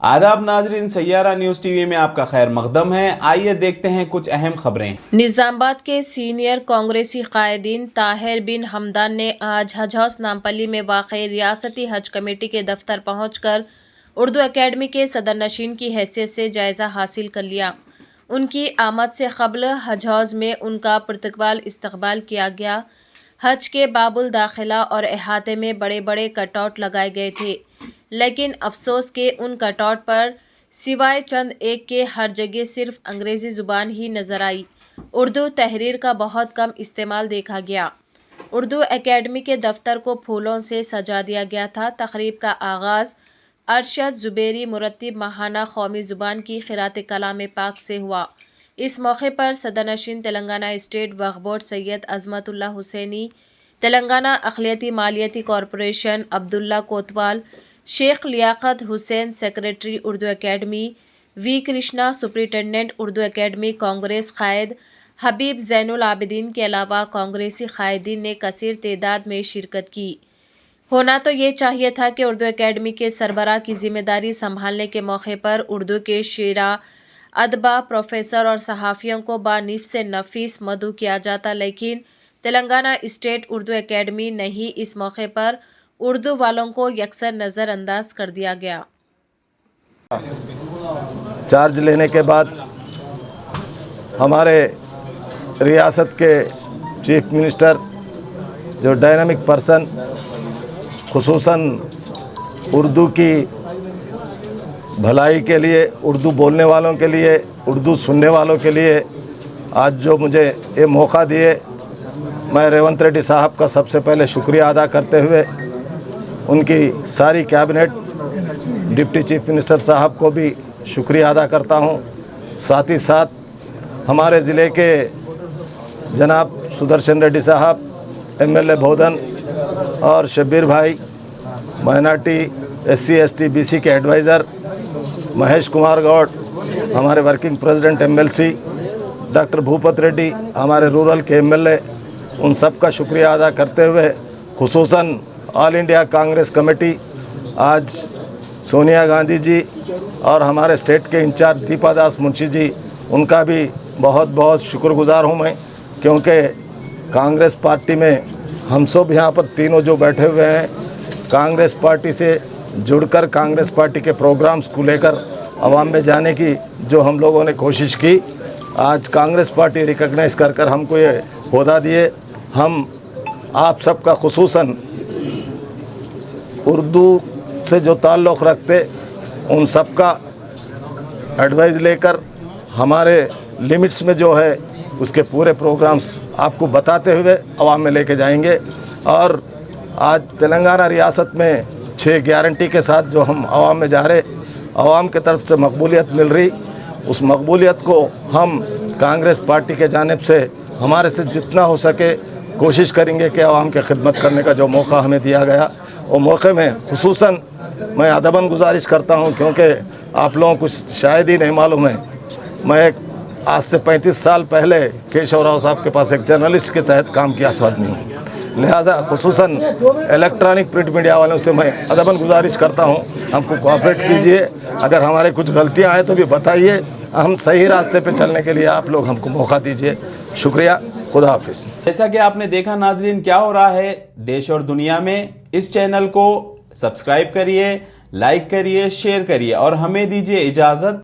आदाब नाजरीन, Saiyaara news TV में आपका खैर मकदम है। आइए देखते हैं कुछ अहम खबरें। निजामाबाद के सीनियर कांग्रेसी कायदीन ताहिर बिन हमदान ने आज हज हाउस नामपल्ली में वाक़ रियासती हज कमेटी के दफ्तर पहुंचकर उर्दू एकेडमी के सदरनशीन की हैसियत से जायज़ा हासिल कर लिया। उनकी आमद से क़ब्ल हज हाउस में उनका पुरतकबाल इस्तकबाल किया गया। हज के बाबुल दाखिला और अहाते में बड़े बड़े कटआउट लगाए गए थे, लेकिन अफसोस के उन कटआउट पर सिवाय चंद एक के हर जगह सिर्फ अंग्रेज़ी ज़ुबान ही नज़र आई। उर्दू तहरीर का बहुत कम इस्तेमाल देखा गया। उर्दू एकेडमी के दफ्तर को फूलों से सजा दिया गया था। तकरीब का आगाज़ अरशद ज़ुबैरी मुरत्तिब माहाना कौमी ज़ुबान की क़िरात कलाम पाक से हुआ। इस मौके पर सदरनशीन तेलंगाना स्टेट वक्फ बोर्ड सैयद अज़मतुल्लाह हुसैनी, तेलंगाना अक़लियती मालियती corporation Abdullah Kotwal, Sheikh Liyaqat Hussain secretary Urdu academy, V Krishna superintendent Urdu academy, Congress कायद हबीब ज़ैनुल आबिदीन के अलावा कांग्रेसी कायदीन ने कसीर तादाद में शिरकत की। होना तो ये चाहिए था कि उर्दू एकेडमी के सरबराह की जिम्मेदारी संभालने के मौके पर उर्दू के शेरा, अदबा, प्रोफेसर और सहाफ़ियों को बानिफ्स नफीस मदऊ किया जाता, लेकिन तेलंगाना स्टेट उर्दू एकेडमी नहीं, इस मौके पर उर्दू वालों को यकसर नज़रअंदाज कर दिया गया। चार्ज लेने के बाद हमारे रियासत के चीफ मिनिस्टर जो डायनामिक पर्सन खुसूसन उर्दू की भलाई के लिए, उर्दू बोलने वालों के लिए, उर्दू सुनने वालों के लिए आज जो मुझे ये मौका दिए, मैं रेवंत रेड्डी साहब का सबसे पहले शुक्रिया अदा करते हुए उनकी सारी कैबिनेट, डिप्टी चीफ मिनिस्टर साहब को भी शुक्रिया अदा करता हूँ। साथ ही साथ हमारे ज़िले के जनाब सुदर्शन रेड्डी साहब, एमएलए भोदन और शब्बीर भाई, माइनॉरिटी SC ST BC के एडवाइज़र महेश कुमार गौड़, हमारे working president MLC doctor Bhupat Reddy, हमारे रूरल के MLA, उन सब का शुक्रिया अदा करते हुए खुसूसन ऑल इंडिया कांग्रेस कमेटी, आज सोनिया गांधी जी और हमारे स्टेट के इंचार्ज दीपा दास मुंशी जी, उनका भी बहुत बहुत शुक्रगुजार हूँ मैं, क्योंकि कांग्रेस पार्टी में हम सब यहाँ पर तीनों जो बैठे हुए हैं, कांग्रेस पार्टी से जुड़कर कांग्रेस पार्टी के प्रोग्राम्स को लेकर आवाम में जाने की जो हम लोगों ने कोशिश की, आज कांग्रेस पार्टी रिकॉग्नाइज़ कर हमको ये ओहदा दिए। हम आप सबका खुसूसन उर्दू से जो ताल्लुक़ रखते उन सब का एडवाइस लेकर हमारे लिमिट्स में जो है उसके पूरे प्रोग्राम्स आपको बताते हुए आवाम में लेके जाएंगे। और आज तेलंगाना रियासत में 6 गारंटी के साथ जो हम आवाम में जा रहे, आवाम की तरफ से मकबूलियत मिल रही, उस मकबूलियत को हम कांग्रेस पार्टी के जानिब से हमारे से जितना हो सके कोशिश करेंगे कि आवाम की खिदमत करने का जो मौका हमें दिया गया, वो मौके में खुसूसन मैं अदबन गुजारिश करता हूँ, क्योंकि आप लोगों को शायद ही नहीं मालूम है, मैं आज से 35 साल पहले केशव राव साहब के पास एक जर्नलिस्ट के तहत काम किया आदमी हूँ। लिहाजा खुसूसन इलेक्ट्रॉनिक प्रिंट मीडिया वालों से मैं अदबन गुजारिश करता हूँ, हमको कोऑपरेट कीजिए, अगर हमारे कुछ गलतियाँ आए तो भी बताइए, हम सही रास्ते पे चलने के लिए आप लोग हमको मौका दीजिए। शुक्रिया, खुदा हाफिज़। जैसा कि आपने देखा नाजरीन, क्या हो रहा है देश और दुनिया में, इस चैनल को सब्सक्राइब करिए, लाइक करिए, शेयर करिए और हमें दीजिए इजाज़त।